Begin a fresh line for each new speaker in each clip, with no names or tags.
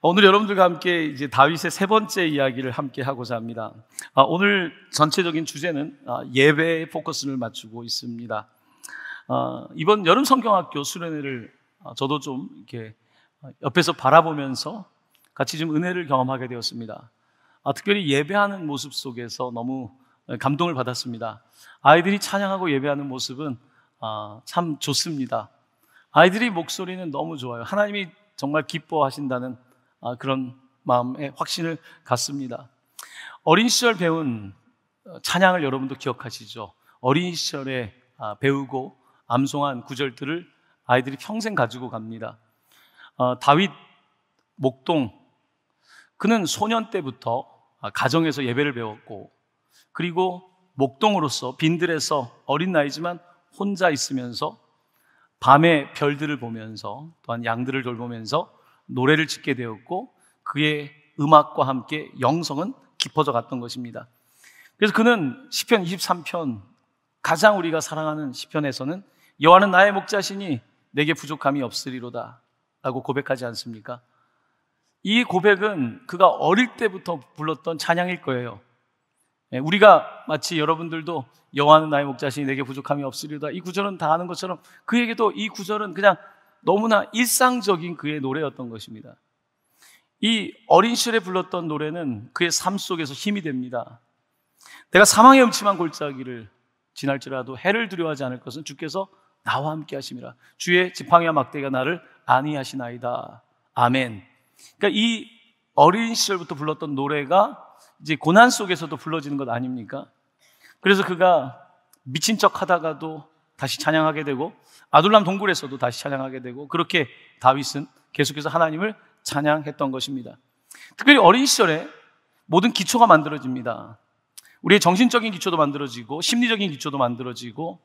오늘 여러분들과 함께 이제 다윗의 세 번째 이야기를 함께 하고자 합니다. 오늘 전체적인 주제는 예배에 포커스를 맞추고 있습니다. 이번 여름 성경학교 수련회를 저도 좀 이렇게 옆에서 바라보면서 같이 좀 은혜를 경험하게 되었습니다. 특별히 예배하는 모습 속에서 너무 감동을 받았습니다. 아이들이 찬양하고 예배하는 모습은 참 좋습니다. 아이들이 목소리는 너무 좋아요. 하나님이 정말 기뻐하신다는 그런 마음의 확신을 갖습니다. 어린 시절 배운 찬양을 여러분도 기억하시죠? 어린 시절에 배우고 암송한 구절들을 아이들이 평생 가지고 갑니다. 다윗 목동, 그는 소년 때부터 가정에서 예배를 배웠고, 그리고 목동으로서 빈들에서 어린 나이지만 혼자 있으면서 밤에 별들을 보면서 또한 양들을 돌보면서 노래를 짓게 되었고, 그의 음악과 함께 영성은 깊어져 갔던 것입니다. 그래서 그는 시편 23편, 가장 우리가 사랑하는 시편에서는 여호와는 나의 목자시니 내게 부족함이 없으리로다 라고 고백하지 않습니까? 이 고백은 그가 어릴 때부터 불렀던 찬양일 거예요. 우리가 마치 여러분들도 여호와는 나의 목자시니 내게 부족함이 없으리로다, 이 구절은 다 아는 것처럼 그에게도 이 구절은 그냥 너무나 일상적인 그의 노래였던 것입니다. 이 어린 시절에 불렀던 노래는 그의 삶 속에서 힘이 됩니다. 내가 사망의 음침한 골짜기를 지날지라도 해를 두려워하지 않을 것은 주께서 나와 함께 하심이라. 주의 지팡이와 막대기가 나를 안위하시나이다. 아멘. 그러니까 이 어린 시절부터 불렀던 노래가 이제 고난 속에서도 불러지는 것 아닙니까? 그래서 그가 미친 척 하다가도 다시 찬양하게 되고, 아둘람 동굴에서도 다시 찬양하게 되고, 그렇게 다윗은 계속해서 하나님을 찬양했던 것입니다. 특별히 어린 시절에 모든 기초가 만들어집니다. 우리의 정신적인 기초도 만들어지고, 심리적인 기초도 만들어지고,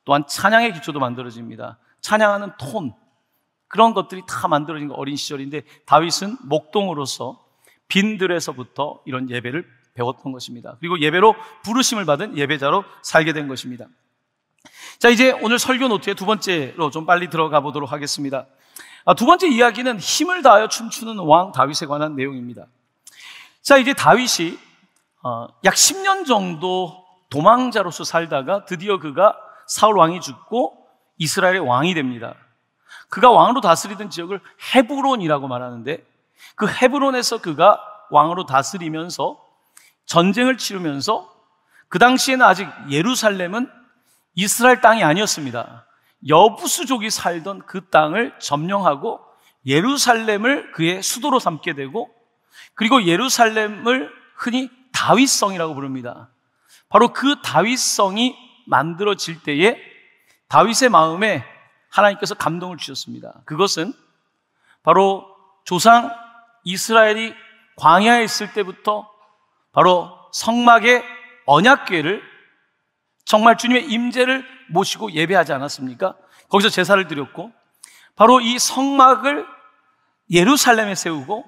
또한 찬양의 기초도 만들어집니다. 찬양하는 톤, 그런 것들이 다 만들어진 게 어린 시절인데, 다윗은 목동으로서 빈들에서부터 이런 예배를 배웠던 것입니다. 그리고 예배로 부르심을 받은 예배자로 살게 된 것입니다. 자, 이제 오늘 설교 노트의 두 번째로 좀 빨리 들어가 보도록 하겠습니다. 두 번째 이야기는 힘을 다하여 춤추는 왕 다윗에 관한 내용입니다. 자, 이제 다윗이 약 10년 정도 도망자로서 살다가 드디어 그가 사울 왕이 죽고 이스라엘의 왕이 됩니다. 그가 왕으로 다스리던 지역을 헤브론이라고 말하는데, 그 헤브론에서 그가 왕으로 다스리면서 전쟁을 치르면서, 그 당시에는 아직 예루살렘은 이스라엘 땅이 아니었습니다. 여부수족이 살던 그 땅을 점령하고 예루살렘을 그의 수도로 삼게 되고, 그리고 예루살렘을 흔히 다윗성이라고 부릅니다. 바로 그 다윗성이 만들어질 때에 다윗의 마음에 하나님께서 감동을 주셨습니다. 그것은 바로 조상 이스라엘이 광야에 있을 때부터 바로 성막의 언약궤를, 정말 주님의 임재를 모시고 예배하지 않았습니까? 거기서 제사를 드렸고, 바로 이 성막을 예루살렘에 세우고,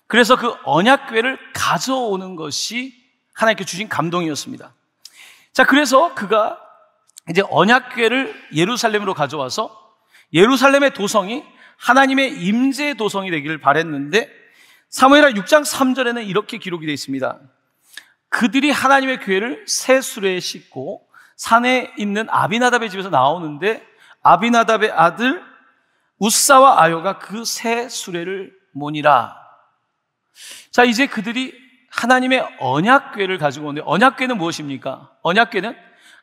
그래서 그 언약궤를 가져오는 것이 하나님께 주신 감동이었습니다. 자, 그래서 그가 이제 언약궤를 예루살렘으로 가져와서 예루살렘의 도성이 하나님의 임재 도성이 되기를 바랬는데, 사무엘하 6장 3절에는 이렇게 기록이 되어 있습니다. 그들이 하나님의 궤를 새 수레에 싣고 산에 있는 아비나답의 집에서 나오는데, 아비나답의 아들 우사와 아요가 그 새 수레를 모니라. 자, 이제 그들이 하나님의 언약궤를 가지고 오는데, 언약궤는 무엇입니까? 언약궤는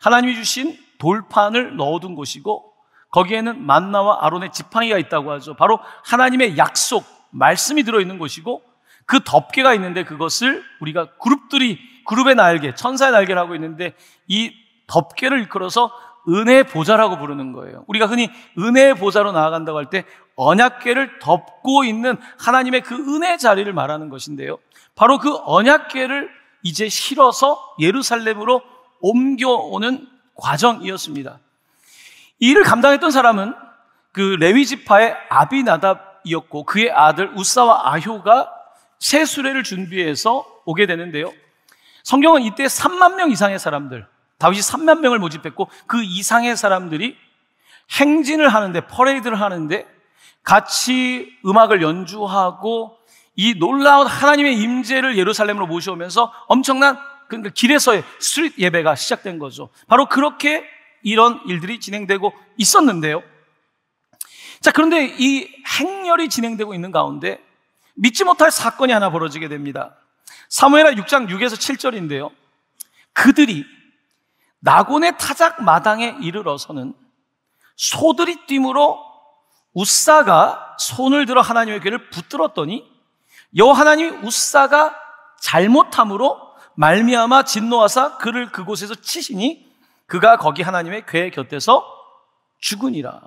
하나님이 주신 돌판을 넣어둔 곳이고, 거기에는 만나와 아론의 지팡이가 있다고 하죠. 바로 하나님의 약속, 말씀이 들어있는 곳이고, 그 덮개가 있는데 그것을 우리가 그룹의 날개, 천사의 날개를 하고 있는데, 이 덮개를 일컬어서 은혜의 보좌라고 부르는 거예요. 우리가 흔히 은혜의 보좌로 나아간다고 할 때 언약궤를 덮고 있는 하나님의 그 은혜 자리를 말하는 것인데요, 바로 그 언약궤를 이제 실어서 예루살렘으로 옮겨오는 과정이었습니다. 이 일을 감당했던 사람은 그 레위 지파의 아비나답이었고, 그의 아들 우사와 아효가 새 수레를 준비해서 오게 되는데요, 성경은 이때 3만 명 이상의 사람들, 다윗이 3만 명을 모집했고, 그 이상의 사람들이 행진을 하는데, 퍼레이드를 하는데 같이 음악을 연주하고 이 놀라운 하나님의 임재를 예루살렘으로 모셔오면서 엄청난 길에서의 스트릿 예배가 시작된 거죠. 바로 그렇게 이런 일들이 진행되고 있었는데요. 자, 그런데 이 행렬이 진행되고 있는 가운데 믿지 못할 사건이 하나 벌어지게 됩니다. 사무엘하 6장 6에서 7절인데요. 그들이 나곤의 타작 마당에 이르러서는 소들이 뛰므로 웃사가 손을 들어 하나님의 궤를 붙들었더니 여호와 하나님이 웃사가 잘못함으로 말미암아 진노하사 그를 그곳에서 치시니 그가 거기 하나님의 궤 곁에서 죽으니라.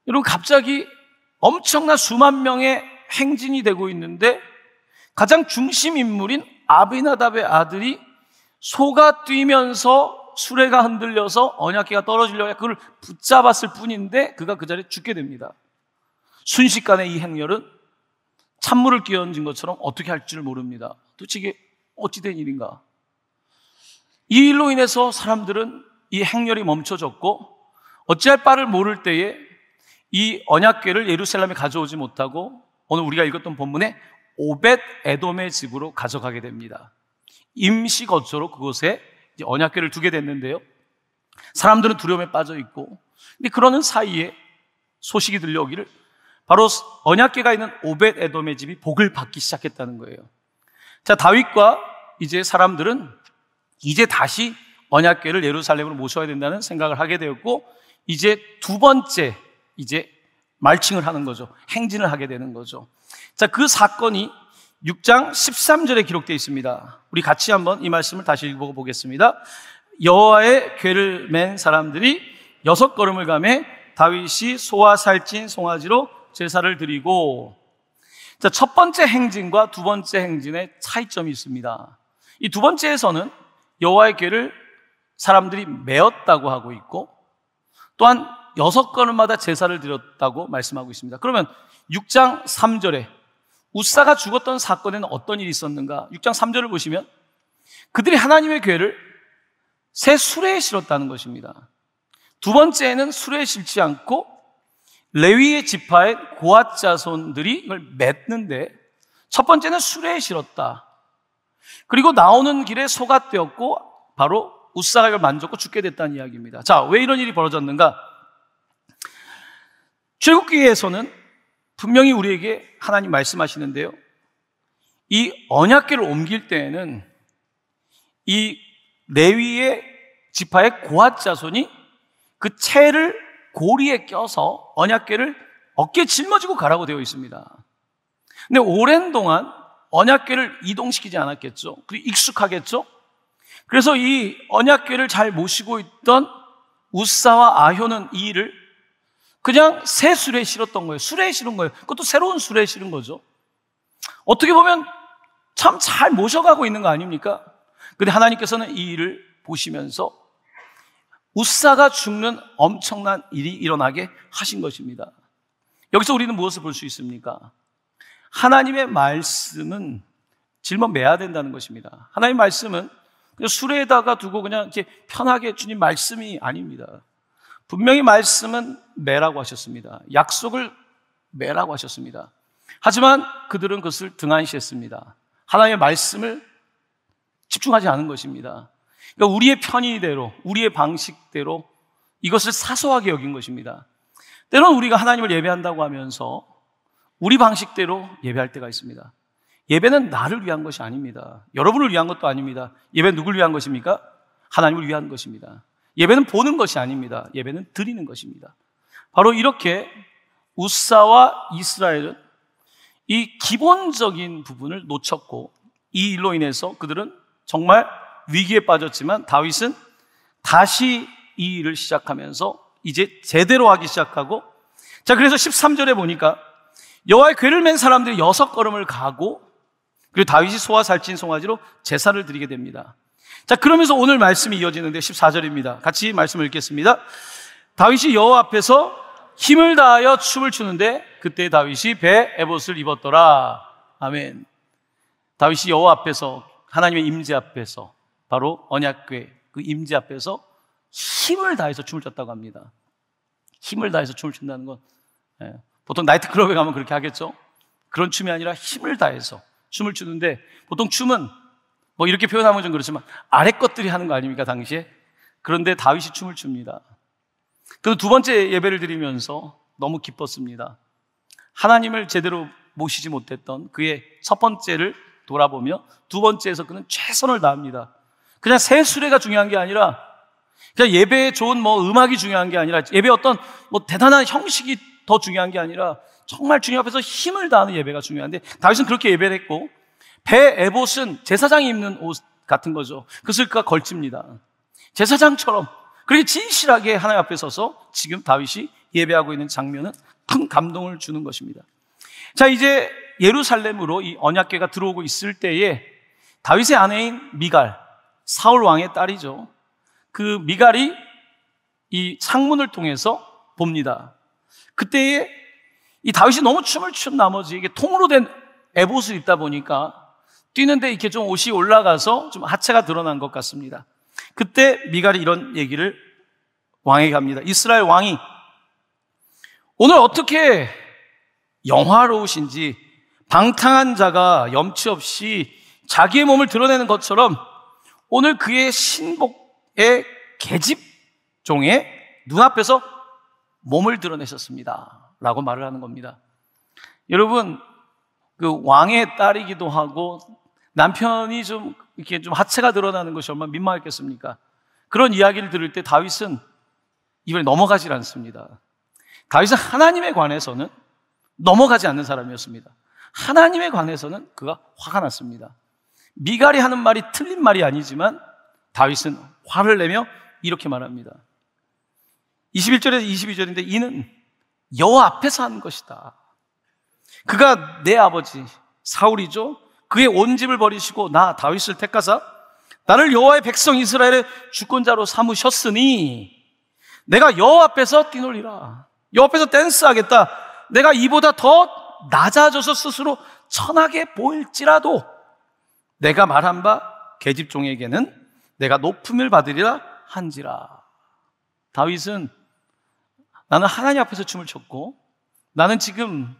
여러분, 갑자기 엄청난 수만 명의 행진이 되고 있는데 가장 중심 인물인 아비나답의 아들이 소가 뛰면서 수레가 흔들려서 언약궤가 떨어지려고 그걸 붙잡았을 뿐인데 그가 그 자리에 죽게 됩니다. 순식간에 이 행렬은 찬물을 끼얹은 것처럼 어떻게 할 줄 모릅니다. 도대체 이게 어찌 된 일인가? 이 일로 인해서 사람들은 이 행렬이 멈춰졌고 어찌할 바를 모를 때에 이 언약궤를 예루살렘에 가져오지 못하고 오늘 우리가 읽었던 본문에 오벳 에돔의 집으로 가져가게 됩니다. 임시 거처로 그곳에 이제 언약궤를 두게 됐는데요. 사람들은 두려움에 빠져 있고, 근데 그러는 사이에 소식이 들려오기를 바로 언약궤가 있는 오벳 에돔의 집이 복을 받기 시작했다는 거예요. 자, 다윗과 이제 사람들은 이제 다시 언약궤를 예루살렘으로 모셔야 된다는 생각을 하게 되었고, 이제 두 번째 이제 말칭을 하는 거죠. 행진을 하게 되는 거죠. 자, 그 사건이 6장 13절에 기록되어 있습니다. 우리 같이 한번 이 말씀을 다시 읽어보겠습니다. 여호와의 궤를 맨 사람들이 6걸음을 가매 다윗이 소와 살찐 송아지로 제사를 드리고. 자, 첫 번째 행진과 두 번째 행진의 차이점이 있습니다. 이 두 번째에서는 여호와의 궤를 사람들이 메었다고 하고 있고, 또한 6걸음마다 제사를 드렸다고 말씀하고 있습니다. 그러면 6장 3절에 웃사가 죽었던 사건에는 어떤 일이 있었는가? 6장 3절을 보시면 그들이 하나님의 궤를 새 수레에 실었다는 것입니다. 두 번째는 수레에 실지 않고 레위의 지파의 고앗 자손들이 이걸 맸는데, 첫 번째는 수레에 실었다. 그리고 나오는 길에 소가 떼었고 바로 웃사가 이걸 만졌고 죽게 됐다는 이야기입니다. 자, 왜 이런 일이 벌어졌는가? 출애굽기에서는 분명히 우리에게 하나님 말씀하시는데요, 이 언약궤를 옮길 때에는 이 레위의 지파의 고앗 자손이 그 채를 고리에 껴서 언약궤를 어깨에 짊어지고 가라고 되어 있습니다. 근데 오랜 동안 언약궤를 이동시키지 않았겠죠. 그리고 익숙하겠죠. 그래서 이 언약궤를 잘 모시고 있던 웃사와 아효는 이 일을 그냥 새 수레에 실었던 거예요. 수레에 실은 거예요. 그것도 새로운 수레에 실은 거죠. 어떻게 보면 참 잘 모셔가고 있는 거 아닙니까? 근데 하나님께서는 이 일을 보시면서 웃사가 죽는 엄청난 일이 일어나게 하신 것입니다. 여기서 우리는 무엇을 볼 수 있습니까? 하나님의 말씀은 짊어매야 된다는 것입니다. 하나님의 말씀은 그냥 수레에다가 두고 그냥 이렇게 편하게 주님 말씀이 아닙니다. 분명히 말씀은 매라고 하셨습니다. 약속을 매라고 하셨습니다. 하지만 그들은 그것을 등한시했습니다. 하나님의 말씀을 집중하지 않은 것입니다. 그러니까 우리의 편의대로, 우리의 방식대로 이것을 사소하게 여긴 것입니다. 때로는 우리가 하나님을 예배한다고 하면서 우리 방식대로 예배할 때가 있습니다. 예배는 나를 위한 것이 아닙니다. 여러분을 위한 것도 아닙니다. 예배는 누굴 위한 것입니까? 하나님을 위한 것입니다. 예배는 보는 것이 아닙니다. 예배는 드리는 것입니다. 바로 이렇게 웃사와 이스라엘은 이 기본적인 부분을 놓쳤고, 이 일로 인해서 그들은 정말 위기에 빠졌지만 다윗은 다시 이 일을 시작하면서 이제 제대로 하기 시작하고, 자, 그래서 13절에 보니까 여호와의 궤를 맨 사람들이 6걸음을 가고, 그리고 다윗이 소와 살찐 송아지로 제사를 드리게 됩니다. 자, 그러면서 오늘 말씀이 이어지는데 14절입니다. 같이 말씀을 읽겠습니다. 다윗이 여호와 앞에서 힘을 다하여 춤을 추는데 그때 다윗이 배 에봇을 입었더라. 아멘. 다윗이 여호와 앞에서, 하나님의 임재 앞에서, 바로 언약궤 그 임재 앞에서 힘을 다해서 춤을 췄다고 합니다. 힘을 다해서 춤을 춘다는 건 보통 나이트클럽에 가면 그렇게 하겠죠. 그런 춤이 아니라 힘을 다해서 춤을 추는데, 보통 춤은 뭐 이렇게 표현하면 좀 그렇지만 아래 것들이 하는 거 아닙니까, 당시에? 그런데 다윗이 춤을 춥니다. 그리고 두 번째 예배를 드리면서 너무 기뻤습니다. 하나님을 제대로 모시지 못했던 그의 첫 번째를 돌아보며 두 번째에서 그는 최선을 다합니다. 그냥 새 수레가 중요한 게 아니라, 그냥 예배에 좋은 음악이 중요한 게 아니라, 예배의 어떤 대단한 형식이 더 중요한 게 아니라, 정말 주님 앞에서 힘을 다하는 예배가 중요한데, 다윗은 그렇게 예배를 했고, 배 에봇은 제사장이 입는 옷 같은 거죠. 그것을 그가 걸칩니다. 제사장처럼 그렇게 진실하게 하나님 앞에 서서 지금 다윗이 예배하고 있는 장면은 큰 감동을 주는 것입니다. 자, 이제 예루살렘으로 이 언약궤가 들어오고 있을 때에 다윗의 아내인 미갈, 사울 왕의 딸이죠. 그 미갈이 이 창문을 통해서 봅니다. 그때에 이 다윗이 너무 춤을 춘 나머지 이게 통으로 된 에봇을 입다 보니까 뛰는데 이렇게 좀 옷이 올라가서 좀 하체가 드러난 것 같습니다. 그때 미갈이 이런 얘기를 왕에게 합니다. 이스라엘 왕이 오늘 어떻게 영화로우신지, 방탕한 자가 염치 없이 자기의 몸을 드러내는 것처럼 오늘 그의 신복의 계집종의 눈앞에서 몸을 드러내셨습니다 라고 말을 하는 겁니다. 여러분, 그 왕의 딸이기도 하고 남편이 좀 이렇게 좀 하체가 드러나는 것이 얼마나 민망했겠습니까? 그런 이야기를 들을 때 다윗은 이번에 넘어가질 않습니다. 다윗은 하나님에 관해서는 넘어가지 않는 사람이었습니다. 하나님에 관해서는 그가 화가 났습니다. 미갈이 하는 말이 틀린 말이 아니지만 다윗은 화를 내며 이렇게 말합니다. 21절에서 22절인데 이는 여호와 앞에서 한 것이다. 그가 내 아버지 사울이죠. 그의 온 집을 버리시고 나 다윗을 택하사 나를 여호와의 백성 이스라엘의 주권자로 삼으셨으니 내가 여호와 앞에서 뛰놀리라. 여호와 앞에서 댄스하겠다. 내가 이보다 더 낮아져서 스스로 천하게 보일지라도 내가 말한 바 계집종에게는 내가 높음을 받으리라 한지라. 다윗은 나는 하나님 앞에서 춤을 췄고 나는 지금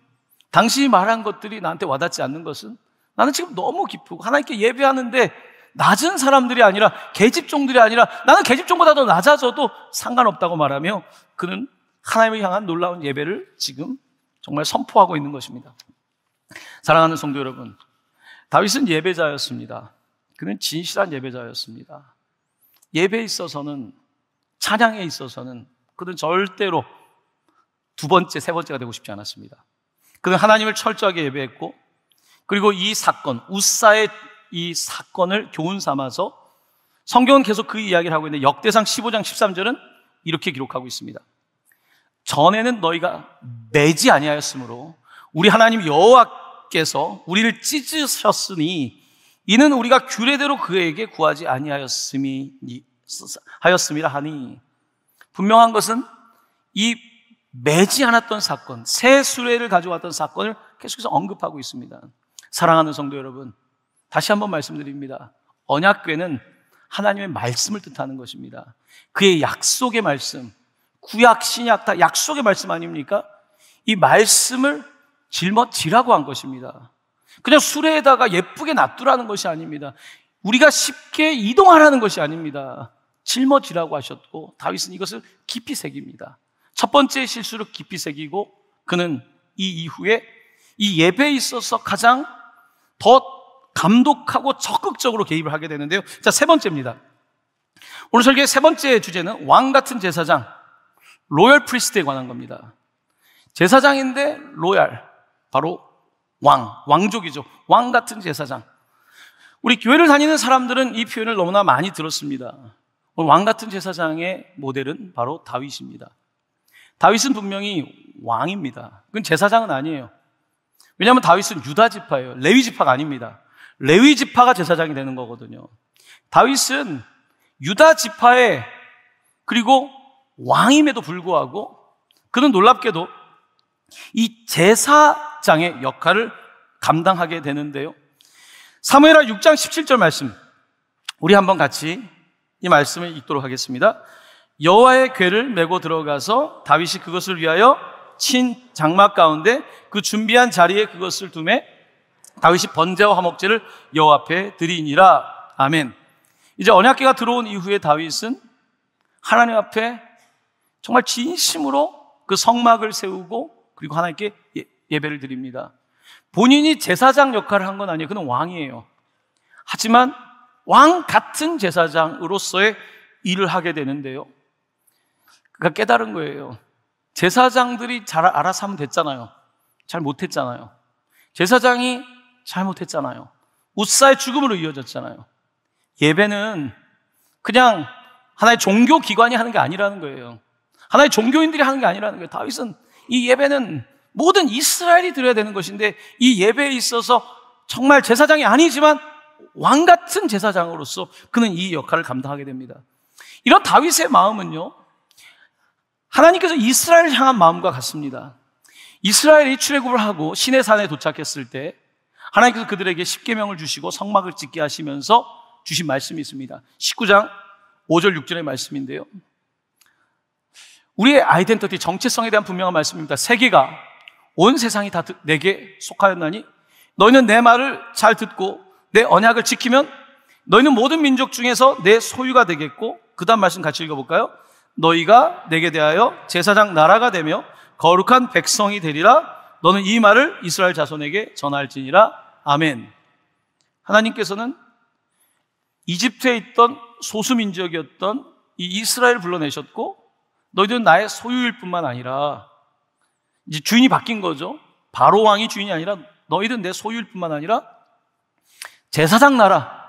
당신이 말한 것들이 나한테 와닿지 않는 것은 나는 지금 너무 기쁘고 하나님께 예배하는데 낮은 사람들이 아니라 계집종들이 아니라 나는 계집종보다 더 낮아져도 상관없다고 말하며 그는 하나님을 향한 놀라운 예배를 지금 정말 선포하고 있는 것입니다. 사랑하는 성도 여러분, 다윗은 예배자였습니다. 그는 진실한 예배자였습니다. 예배에 있어서는, 찬양에 있어서는 그는 절대로 두 번째, 세 번째가 되고 싶지 않았습니다. 그는 하나님을 철저하게 예배했고, 그리고 이 사건, 웃사의 이 사건을 교훈 삼아서 성경은 계속 그 이야기를 하고 있는데 역대상 15장 13절은 이렇게 기록하고 있습니다. 전에는 너희가 매지 아니하였으므로 우리 하나님 여호와께서 우리를 찢으셨으니 이는 우리가 규례대로 그에게 구하지 아니하였음이라 하니, 분명한 것은 이 매지 않았던 사건, 새 수레를 가져왔던 사건을 계속해서 언급하고 있습니다. 사랑하는 성도 여러분, 다시 한번 말씀드립니다. 언약궤는 하나님의 말씀을 뜻하는 것입니다. 그의 약속의 말씀, 구약, 신약 다 약속의 말씀 아닙니까? 이 말씀을 짊어지라고 한 것입니다. 그냥 수레에다가 예쁘게 놔두라는 것이 아닙니다. 우리가 쉽게 이동하라는 것이 아닙니다. 짊어지라고 하셨고 다윗은 이것을 깊이 새깁니다. 첫 번째 실수를 깊이 새기고 그는 이 이후에 이 예배에 있어서 가장 더 감독하고 적극적으로 개입을 하게 되는데요. 자, 세 번째입니다. 오늘 설교의 세 번째 주제는 왕 같은 제사장, 로열 프리스트에 관한 겁니다. 제사장인데 로얄, 바로 왕족이죠. 왕 같은 제사장. 우리 교회를 다니는 사람들은 이 표현을 너무나 많이 들었습니다. 왕 같은 제사장의 모델은 바로 다윗입니다. 다윗은 분명히 왕입니다. 그건 제사장은 아니에요. 왜냐하면 다윗은 유다 지파예요. 레위 지파가 아닙니다. 레위 지파가 제사장이 되는 거거든요. 다윗은 유다 지파의 그리고 왕임에도 불구하고 그는 놀랍게도 이 제사장의 역할을 감당하게 되는데요. 사무엘하 6장 17절 말씀, 우리 한번 같이 이 말씀을 읽도록 하겠습니다. 여호와의 궤를 메고 들어가서 다윗이 그것을 위하여 친장막 가운데 그 준비한 자리에 그것을 두매 다윗이 번제와 화목제를 여호와 앞에 드리니라. 아멘. 이제 언약궤가 들어온 이후에 다윗은 하나님 앞에 정말 진심으로 그 성막을 세우고 그리고 하나님께 예배를 드립니다. 본인이 제사장 역할을 한 건 아니에요. 그는 왕이에요. 하지만 왕 같은 제사장으로서의 일을 하게 되는데요, 그가 깨달은 거예요. 제사장들이 잘 알아서 하면 됐잖아요. 잘 못했잖아요. 제사장이 잘못했잖아요. 웃사의 죽음으로 이어졌잖아요. 예배는 그냥 하나의 종교 기관이 하는 게 아니라는 거예요. 하나의 종교인들이 하는 게 아니라는 거예요. 다윗은 이 예배는 모든 이스라엘이 드려야 되는 것인데, 이 예배에 있어서 정말 제사장이 아니지만 왕 같은 제사장으로서 그는 이 역할을 감당하게 됩니다. 이런 다윗의 마음은요, 하나님께서 이스라엘을 향한 마음과 같습니다. 이스라엘이 출애굽을 하고 시내산에 도착했을 때 하나님께서 그들에게 십계명을 주시고 성막을 짓게 하시면서 주신 말씀이 있습니다. 19장 5절 6절의 말씀인데요, 우리의 아이덴티티, 정체성에 대한 분명한 말씀입니다. 세계가, 온 세상이 다 내게 속하였나니 너희는 내 말을 잘 듣고 내 언약을 지키면 너희는 모든 민족 중에서 내 소유가 되겠고, 그 다음 말씀 같이 읽어볼까요? 너희가 내게 대하여 제사장 나라가 되며 거룩한 백성이 되리라. 너는 이 말을 이스라엘 자손에게 전할지니라. 아멘. 하나님께서는 이집트에 있던 소수민족이었던 이 이스라엘을 불러내셨고, 너희들은 나의 소유일 뿐만 아니라, 이제 주인이 바뀐 거죠. 바로 왕이 주인이 아니라 너희들은 내 소유일 뿐만 아니라 제사장 나라,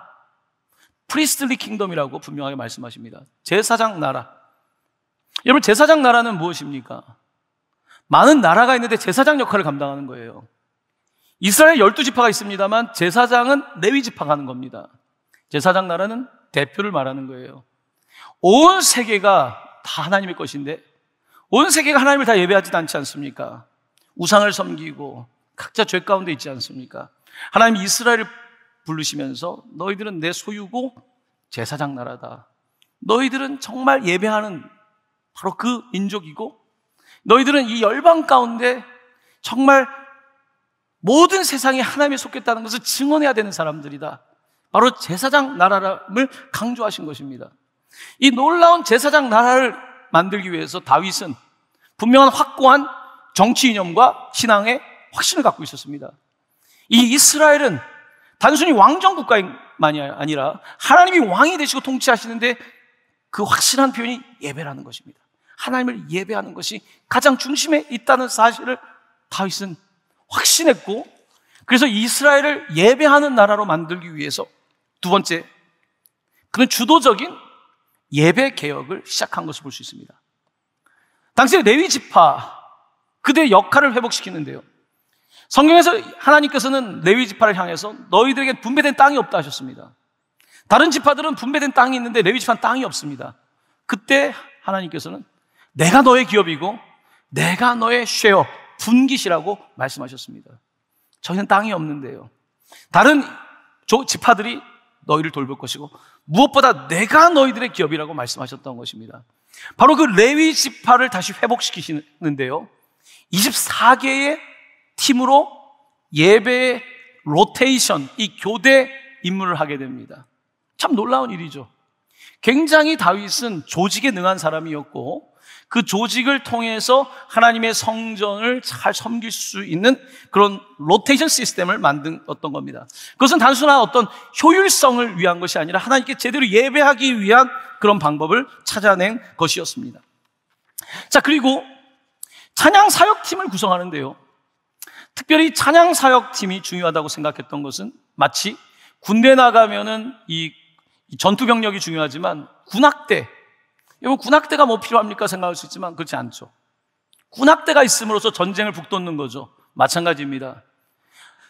프리스틀리 킹덤이라고 분명하게 말씀하십니다. 제사장 나라. 여러분, 제사장 나라는 무엇입니까? 많은 나라가 있는데 제사장 역할을 감당하는 거예요. 이스라엘 12지파가 있습니다만 제사장은 레위지파가 하는 겁니다. 제사장 나라는 대표를 말하는 거예요. 온 세계가 다 하나님의 것인데, 온 세계가 하나님을 다 예배하지 않지 않습니까? 우상을 섬기고 각자 죄 가운데 있지 않습니까? 하나님이 이스라엘을 부르시면서 너희들은 내 소유고 제사장 나라다. 너희들은 정말 예배하는 바로 그 민족이고, 너희들은 이 열방 가운데 정말 모든 세상에 하나님에 속했다는 것을 증언해야 되는 사람들이다. 바로 제사장 나라를 강조하신 것입니다. 이 놀라운 제사장 나라를 만들기 위해서 다윗은 분명한 확고한 정치 이념과 신앙의 확신을 갖고 있었습니다. 이 이스라엘은 단순히 왕정 국가만이 아니라 하나님이 왕이 되시고 통치하시는데 그 확실한 표현이 예배라는 것입니다. 하나님을 예배하는 것이 가장 중심에 있다는 사실을 다윗은 확신했고, 그래서 이스라엘을 예배하는 나라로 만들기 위해서 두 번째, 그는 주도적인 예배 개혁을 시작한 것을 볼 수 있습니다. 당시에 레위 지파, 그들의 역할을 회복시키는데요, 성경에서 하나님께서는 레위 지파를 향해서 너희들에게 분배된 땅이 없다 하셨습니다. 다른 지파들은 분배된 땅이 있는데 레위 지파는 땅이 없습니다. 그때 하나님께서는 내가 너의 기업이고 내가 너의 쉐어, 분깃이라고 말씀하셨습니다. 저희는 땅이 없는데요, 다른 지파들이 너희를 돌볼 것이고 무엇보다 내가 너희들의 기업이라고 말씀하셨던 것입니다. 바로 그 레위 지파를 다시 회복시키시는데요, 24개의 팀으로 예배의 로테이션, 이 교대 임무를 하게 됩니다. 참 놀라운 일이죠. 굉장히 다윗은 조직에 능한 사람이었고, 그 조직을 통해서 하나님의 성전을 잘 섬길 수 있는 그런 로테이션 시스템을 만들었던 겁니다. 그것은 단순한 어떤 효율성을 위한 것이 아니라 하나님께 제대로 예배하기 위한 그런 방법을 찾아낸 것이었습니다. 자, 그리고 찬양 사역팀을 구성하는데요, 특별히 찬양 사역팀이 중요하다고 생각했던 것은 마치 군대 나가면은 이 전투 병력이 중요하지만 군악대, 여러분 군악대가 뭐 필요합니까 생각할 수 있지만 그렇지 않죠. 군악대가 있음으로써 전쟁을 북돋는 거죠. 마찬가지입니다.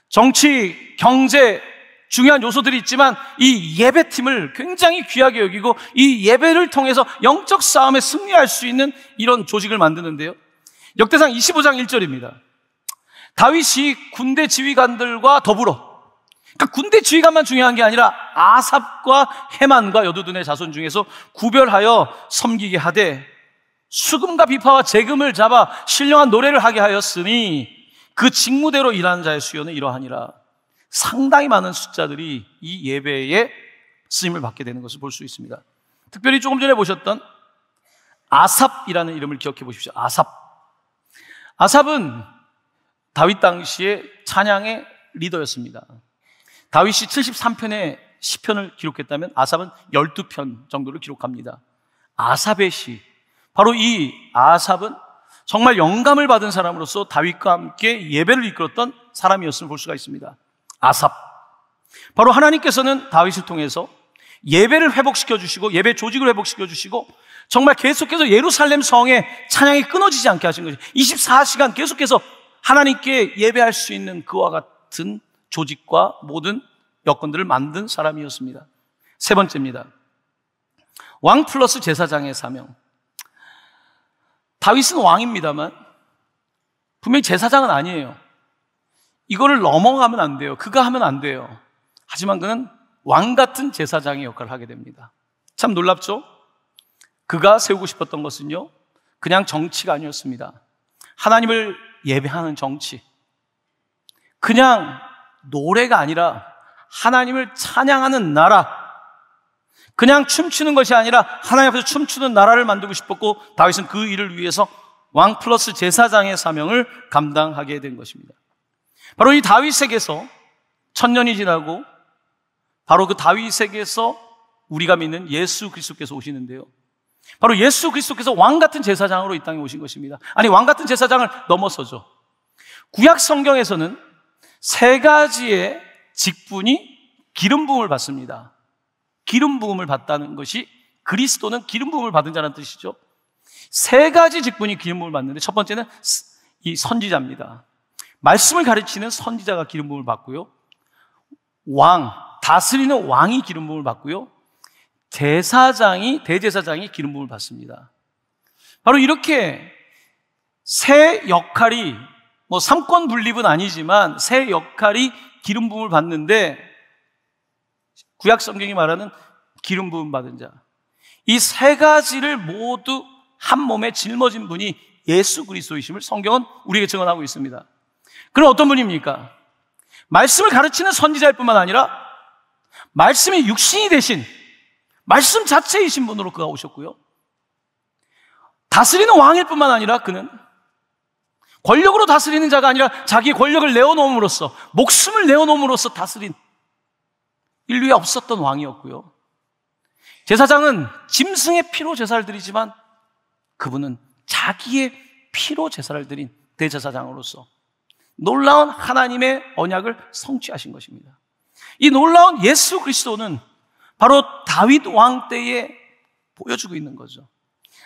정치, 경제 중요한 요소들이 있지만 이 예배팀을 굉장히 귀하게 여기고 이 예배를 통해서 영적 싸움에 승리할 수 있는 이런 조직을 만드는데요, 역대상 25장 1절입니다. 다윗이 군대 지휘관들과 더불어, 그러니까 군대 지휘관만 중요한 게 아니라 아삽과 헤만과 여두둔의 자손 중에서 구별하여 섬기게 하되, 수금과 비파와 재금을 잡아 신령한 노래를 하게 하였으니 그 직무대로 일하는 자의 수요는 이러하니라. 상당히 많은 숫자들이 이 예배에 쓰임을 받게 되는 것을 볼 수 있습니다. 특별히 조금 전에 보셨던 아삽이라는 이름을 기억해 보십시오. 아삽은 다윗 당시의 찬양의 리더였습니다. 다윗이 73편의 시편을 기록했다면 아삽은 12편 정도를 기록합니다. 아삽의 시, 바로 이 아삽은 정말 영감을 받은 사람으로서 다윗과 함께 예배를 이끌었던 사람이었음을 볼 수가 있습니다. 아삽, 바로 하나님께서는 다윗을 통해서 예배를 회복시켜 주시고 예배 조직을 회복시켜 주시고 정말 계속해서 예루살렘 성에 찬양이 끊어지지 않게 하신 것이 24시간 계속해서 하나님께 예배할 수 있는 그와 같은 조직과 모든 여건들을 만든 사람이었습니다. 세 번째입니다. 왕 플러스 제사장의 사명. 다윗은 왕입니다만 분명히 제사장은 아니에요. 이거를 넘어가면 안 돼요. 그가 하면 안 돼요. 하지만 그는 왕 같은 제사장의 역할을 하게 됩니다. 참 놀랍죠? 그가 세우고 싶었던 것은요, 그냥 정치가 아니었습니다. 하나님을 예배하는 정치, 그냥 노래가 아니라 하나님을 찬양하는 나라, 그냥 춤추는 것이 아니라 하나님 앞에서 춤추는 나라를 만들고 싶었고, 다윗은 그 일을 위해서 왕 플러스 제사장의 사명을 감당하게 된 것입니다. 바로 이 다윗에게서 1000년이 지나고 바로 그 다윗에게서 우리가 믿는 예수 그리스도께서 오시는데요, 바로 예수 그리스도께서 왕 같은 제사장으로 이 땅에 오신 것입니다. 아니, 왕 같은 제사장을 넘어서죠. 구약 성경에서는 3가지의 직분이 기름 부음을 받습니다. 기름 부음을 받다는 것이 그리스도는 기름 부음을 받은 자라는 뜻이죠. 3가지 직분이 기름 부음을 받는데, 첫 번째는 이 선지자입니다. 말씀을 가르치는 선지자가 기름 부음을 받고요, 다스리는 왕이 기름 부음을 받고요, 대제사장이 기름 부음을 받습니다. 바로 이렇게 세 역할이, 삼권 분립은 아니지만 세 역할이 기름 부음을 받는데, 구약 성경이 말하는 기름 부음 받은 자, 이 3가지를 모두 한 몸에 짊어진 분이 예수 그리스도이심을 성경은 우리에게 증언하고 있습니다. 그럼 어떤 분입니까? 말씀을 가르치는 선지자일 뿐만 아니라 말씀이 육신이 되신 말씀 자체이신 분으로 그가 오셨고요, 다스리는 왕일 뿐만 아니라 그는 권력으로 다스리는 자가 아니라 자기의 권력을 내어놓음으로써, 목숨을 내어놓음으로써 다스린 인류에 없었던 왕이었고요, 제사장은 짐승의 피로 제사를 드리지만 그분은 자기의 피로 제사를 드린 대제사장으로서 놀라운 하나님의 언약을 성취하신 것입니다. 이 놀라운 예수 그리스도는 바로 다윗 왕 때에 보여주고 있는 거죠.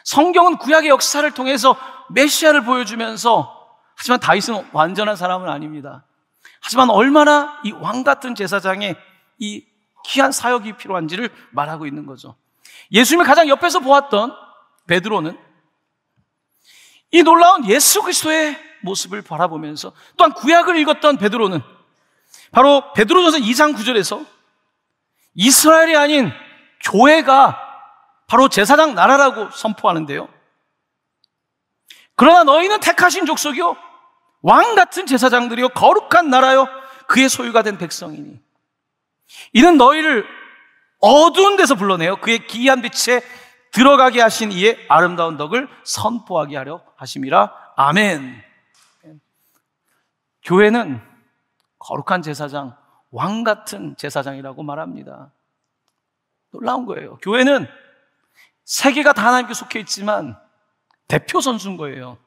성경은 구약의 역사를 통해서 메시아를 보여주면서, 하지만 다윗은 완전한 사람은 아닙니다. 하지만 얼마나 이 왕 같은 제사장의 이 귀한 사역이 필요한지를 말하고 있는 거죠. 예수님을 가장 옆에서 보았던 베드로는 이 놀라운 예수 그리스도의 모습을 바라보면서, 또한 구약을 읽었던 베드로는 바로 베드로전서 2장 9절에서 이스라엘이 아닌 교회가 바로 제사장 나라라고 선포하는데요, 그러나 너희는 택하신 족속이요 왕 같은 제사장들이요 거룩한 나라요 그의 소유가 된 백성이니 이는 너희를 어두운 데서 불러내어 그의 기이한 빛에 들어가게 하신 이의 아름다운 덕을 선포하게 하려 하심이라. 아멘. 교회는 거룩한 제사장, 왕 같은 제사장이라고 말합니다. 놀라운 거예요. 교회는 세계가 다 하나님께 속해 있지만 대표 선수인 거예요.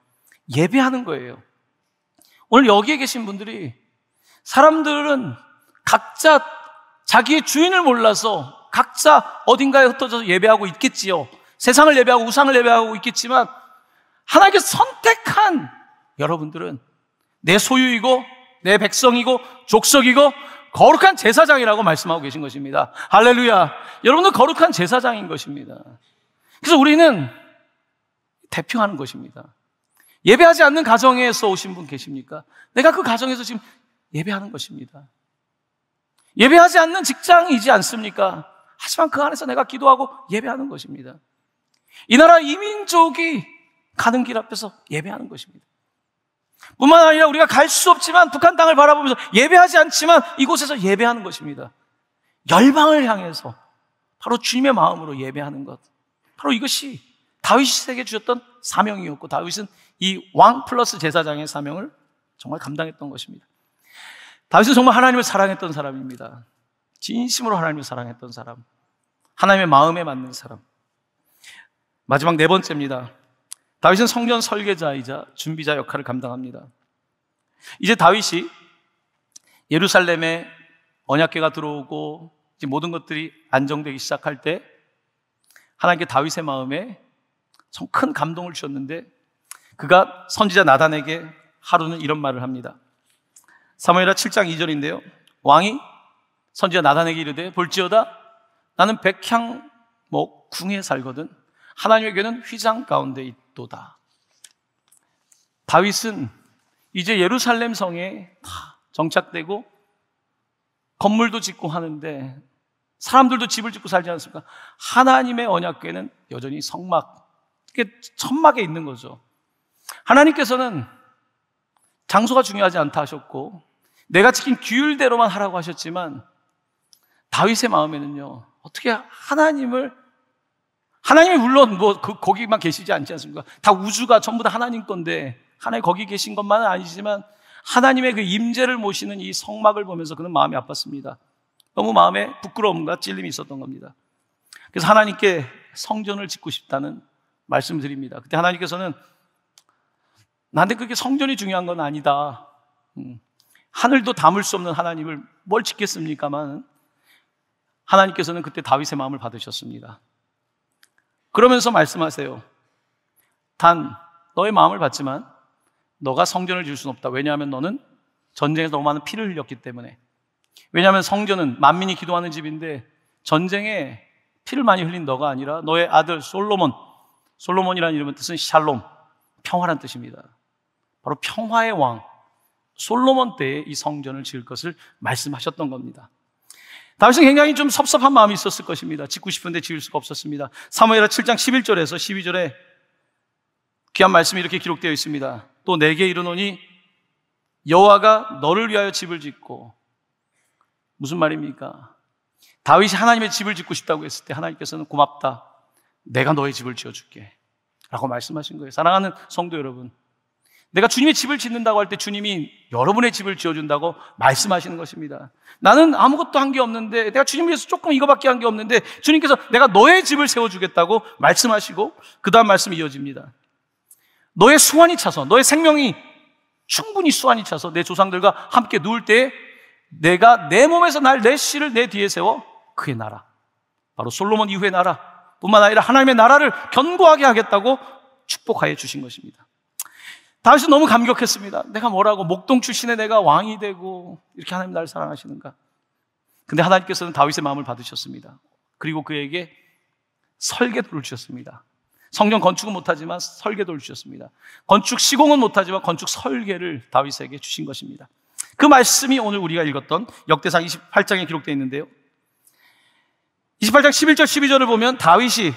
예배하는 거예요. 오늘 여기에 계신 분들이, 사람들은 각자 자기의 주인을 몰라서 각자 어딘가에 흩어져서 예배하고 있겠지요. 세상을 예배하고 우상을 예배하고 있겠지만, 하나님께서 선택한 여러분들은 내 소유이고 내 백성이고 족속이고 거룩한 제사장이라고 말씀하고 계신 것입니다. 할렐루야. 여러분은 거룩한 제사장인 것입니다. 그래서 우리는 대표하는 것입니다. 예배하지 않는 가정에서 오신 분 계십니까? 내가 그 가정에서 지금 예배하는 것입니다. 예배하지 않는 직장이지 않습니까? 하지만 그 안에서 내가 기도하고 예배하는 것입니다. 이 나라 이민족이 가는 길 앞에서 예배하는 것입니다. 뿐만 아니라 우리가 갈 수 없지만 북한 땅을 바라보면서 예배하지 않지만 이곳에서 예배하는 것입니다. 열방을 향해서 바로 주님의 마음으로 예배하는 것, 바로 이것이 다윗에게 주셨던 사명이었고, 다윗은 이 왕 플러스 제사장의 사명을 정말 감당했던 것입니다. 다윗은 정말 하나님을 사랑했던 사람입니다. 진심으로 하나님을 사랑했던 사람, 하나님의 마음에 맞는 사람. 마지막 네 번째입니다. 다윗은 성전 설계자이자 준비자 역할을 감당합니다. 이제 다윗이 예루살렘에 언약궤가 들어오고 이제 모든 것들이 안정되기 시작할 때 하나님께 다윗의 마음에 참 큰 감동을 주셨는데, 그가 선지자 나단에게 하루는 이런 말을 합니다. 사무엘하 7장 2절인데요. 왕이 선지자 나단에게 이르되 볼지어다 나는 백향목 궁에 살거든 하나님의 궤는 휘장 가운데 있도다. 다윗은 이제 예루살렘 성에 다 정착되고 건물도 짓고 하는데 사람들도 집을 짓고 살지 않습니까? 하나님의 언약궤는 여전히 성막, 이게 천막에 있는 거죠. 하나님께서는 장소가 중요하지 않다 하셨고 내가 지킨 규율대로만 하라고 하셨지만, 다윗의 마음에는요, 어떻게 하나님이 물론 거기만 계시지 않지 않습니까? 다 우주가 전부 다 하나님 건데 하나님 거기 계신 것만은 아니지만 하나님의 그 임재를 모시는 이 성막을 보면서 그는 마음이 아팠습니다. 너무 마음에 부끄러움과 찔림이 있었던 겁니다. 그래서 하나님께 성전을 짓고 싶다는 말씀을 드립니다. 그때 하나님께서는 나한테 그렇게 성전이 중요한 건 아니다. 하늘도 담을 수 없는 하나님을 뭘 짓겠습니까만, 하나님께서는 그때 다윗의 마음을 받으셨습니다. 그러면서 말씀하세요. 단 너의 마음을 받지만 너가 성전을 지을 수는 없다. 왜냐하면 너는 전쟁에서 너무 많은 피를 흘렸기 때문에. 왜냐하면 성전은 만민이 기도하는 집인데 전쟁에 피를 많이 흘린 너가 아니라 너의 아들 솔로몬이라는 이름의 뜻은 샬롬, 평화란 뜻입니다. 바로 평화의 왕 솔로몬 때에 이 성전을 지을 것을 말씀하셨던 겁니다. 다윗은 굉장히 좀 섭섭한 마음이 있었을 것입니다. 짓고 싶은데 지을 수가 없었습니다. 사무엘하 7장 11절에서 12절에 귀한 말씀이 이렇게 기록되어 있습니다. 또 내게 이르노니 여호와가 너를 위하여 집을 짓고, 무슨 말입니까? 다윗이 하나님의 집을 짓고 싶다고 했을 때 하나님께서는 고맙다, 내가 너의 집을 지어줄게 라고 말씀하신 거예요. 사랑하는 성도 여러분, 내가 주님의 집을 짓는다고 할 때 주님이 여러분의 집을 지어준다고 말씀하시는 것입니다. 나는 아무것도 한 게 없는데, 내가 주님 위해서 조금 이거밖에 한 게 없는데 주님께서 내가 너의 집을 세워주겠다고 말씀하시고 그 다음 말씀이 이어집니다. 너의 수완이 차서, 너의 생명이 충분히 수완이 차서 내 조상들과 함께 누울 때에 내가 내 몸에서 내 씨를 내 뒤에 세워 그의 나라, 바로 솔로몬 이후의 나라 뿐만 아니라 하나님의 나라를 견고하게 하겠다고 축복하여 주신 것입니다. 다윗은 너무 감격했습니다. 내가 뭐라고, 목동 출신의 내가 왕이 되고 이렇게 하나님 나를 사랑하시는가. 근데 하나님께서는 다윗의 마음을 받으셨습니다. 그리고 그에게 설계도를 주셨습니다. 성전 건축은 못하지만 설계도를 주셨습니다. 건축 시공은 못하지만 건축 설계를 다윗에게 주신 것입니다. 그 말씀이 오늘 우리가 읽었던 역대상 28장에 기록되어 있는데요, 28장 11절 12절을 보면 다윗이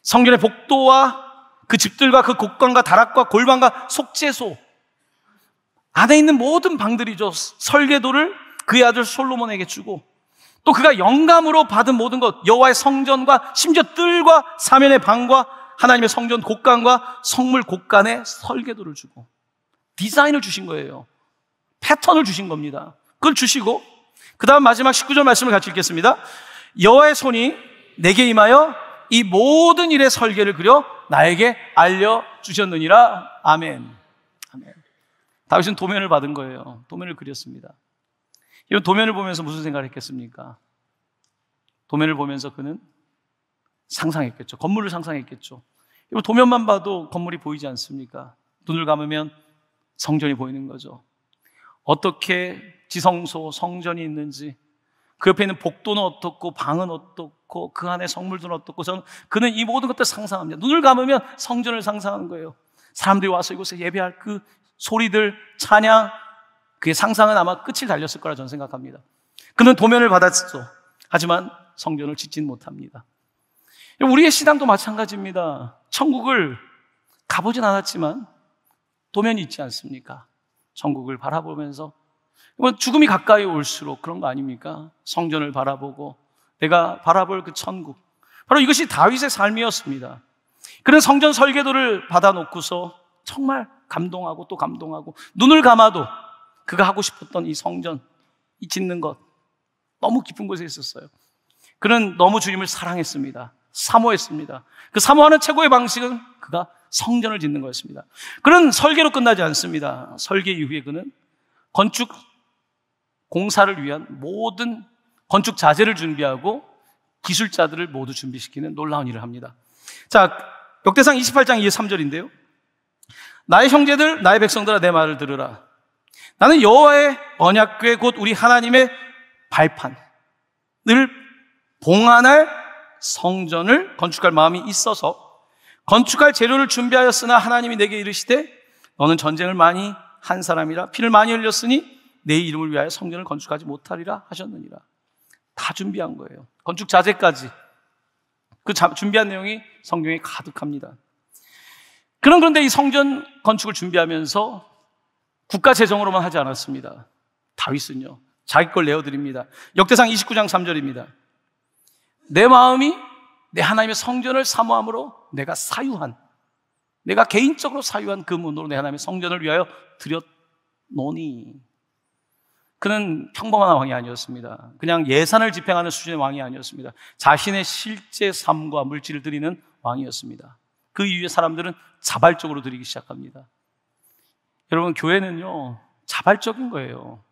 성전의 복도와 그 집들과 그 곡관과 다락과 골방과 속죄소 안에 있는 모든 방들이죠, 설계도를 그의 아들 솔로몬에게 주고, 또 그가 영감으로 받은 모든 것, 여호와의 성전과 심지어 뜰과 사면의 방과 하나님의 성전 곡관과 성물 곡관에 설계도를 주고 디자인을 주신 거예요. 패턴을 주신 겁니다. 그걸 주시고 그 다음 마지막 19절 말씀을 같이 읽겠습니다. 여호와의 손이 내게 임하여 이 모든 일의 설계를 그려 나에게 알려주셨느니라. 아멘. 아멘. 다윗은 도면을 받은 거예요. 도면을 그렸습니다. 이 도면을 보면서 무슨 생각을 했겠습니까? 도면을 보면서 그는 상상했겠죠. 건물을 상상했겠죠. 이 도면만 봐도 건물이 보이지 않습니까? 눈을 감으면 성전이 보이는 거죠. 어떻게 지성소, 성전이 있는지, 그 옆에 있는 복도는 어떻고 방은 어떻고 그 안에 성물들은 어떻고, 그는 이 모든 것들을 상상합니다. 눈을 감으면 성전을 상상하는 거예요. 사람들이 와서 이곳에 예배할 그 소리들, 찬양, 그의 상상은 아마 끝을 달렸을 거라 저는 생각합니다. 그는 도면을 받았죠. 하지만 성전을 짓진 못합니다. 우리의 신앙도 마찬가지입니다. 천국을 가보진 않았지만 도면이 있지 않습니까? 천국을 바라보면서 죽음이 가까이 올수록 그런 거 아닙니까? 성전을 바라보고 내가 바라볼 그 천국, 바로 이것이 다윗의 삶이었습니다. 그런 성전 설계도를 받아놓고서 정말 감동하고 또 감동하고, 눈을 감아도 그가 하고 싶었던 이 성전, 이 짓는 것, 너무 깊은 곳에 있었어요. 그는 너무 주님을 사랑했습니다. 사모했습니다. 그 사모하는 최고의 방식은 그가 성전을 짓는 거였습니다. 그는 설계로 끝나지 않습니다. 설계 이후에 그는 건축 공사를 위한 모든 건축 자재를 준비하고 기술자들을 모두 준비시키는 놀라운 일을 합니다. 자, 역대상 28장 2절 3절인데요. 나의 형제들, 나의 백성들아, 내 말을 들으라. 나는 여호와의 언약궤 곧 우리 하나님의 발판을 봉안할 성전을 건축할 마음이 있어서 건축할 재료를 준비하였으나 하나님이 내게 이르시되 너는 전쟁을 많이 한 사람이라 피를 많이 흘렸으니 내 이름을 위하여 성전을 건축하지 못하리라 하셨느니라. 다 준비한 거예요. 건축 자재까지. 그 준비한 내용이 성경에 가득합니다. 그런데 이 성전 건축을 준비하면서 국가 재정으로만 하지 않았습니다. 다윗은요, 자기 걸 내어드립니다. 역대상 29장 3절입니다. 내 마음이 내 하나님의 성전을 사모함으로 내가 개인적으로 사유한 그 문으로 내 하나님의 성전을 위하여 드렸노니. 그는 평범한 왕이 아니었습니다. 그냥 예산을 집행하는 수준의 왕이 아니었습니다. 자신의 실제 삶과 물질을 드리는 왕이었습니다. 그 이후에 사람들은 자발적으로 드리기 시작합니다. 여러분, 교회는요, 자발적인 거예요.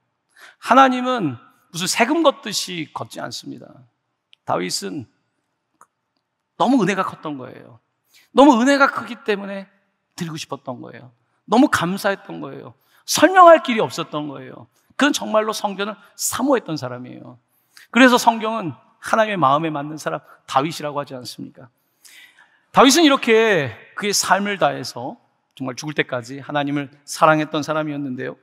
하나님은 무슨 세금 걷듯이 걷지 않습니다. 다윗은 너무 은혜가 컸던 거예요. 너무 은혜가 크기 때문에 드리고 싶었던 거예요. 너무 감사했던 거예요. 설명할 길이 없었던 거예요. 그는 정말로 성전을 사모했던 사람이에요. 그래서 성경은 하나님의 마음에 맞는 사람 다윗이라고 하지 않습니까? 다윗은 이렇게 그의 삶을 다해서 정말 죽을 때까지 하나님을 사랑했던 사람이었는데요.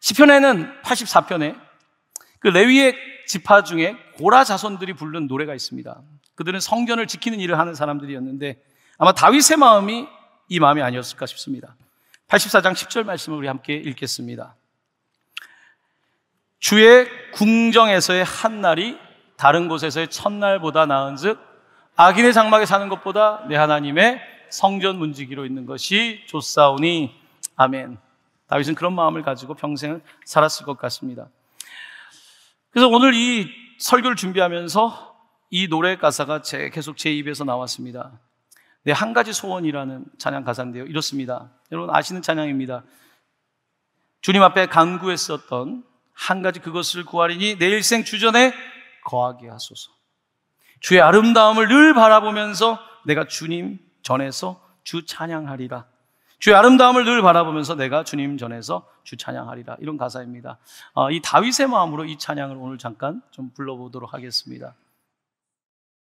시편에는 84편에 그 레위의 지파 중에 고라 자손들이 부른 노래가 있습니다. 그들은 성전을 지키는 일을 하는 사람들이었는데 아마 다윗의 마음이 이 마음이 아니었을까 싶습니다. 84장 10절 말씀을 우리 함께 읽겠습니다. 주의 궁정에서의 한 날이 다른 곳에서의 첫날보다 나은즉 악인의 장막에 사는 것보다 내 하나님의 성전 문지기로 있는 것이 좋사오니. 아멘. 다윗은 그런 마음을 가지고 평생을 살았을 것 같습니다. 그래서 오늘 이 설교를 준비하면서 이 노래 가사가 계속 제 입에서 나왔습니다. 내 한 가지 소원이라는 찬양 가사인데요, 이렇습니다. 여러분 아시는 찬양입니다. 주님 앞에 간구했었던 한 가지 그것을 구하리니 내 일생 주전에 거하게 하소서. 주의 아름다움을 늘 바라보면서 내가 주님 전에서 주 찬양하리라. 주의 아름다움을 늘 바라보면서 내가 주님 전에서 주 찬양하리라. 이런 가사입니다. 이 다윗의 마음으로 이 찬양을 오늘 잠깐 좀 불러보도록 하겠습니다.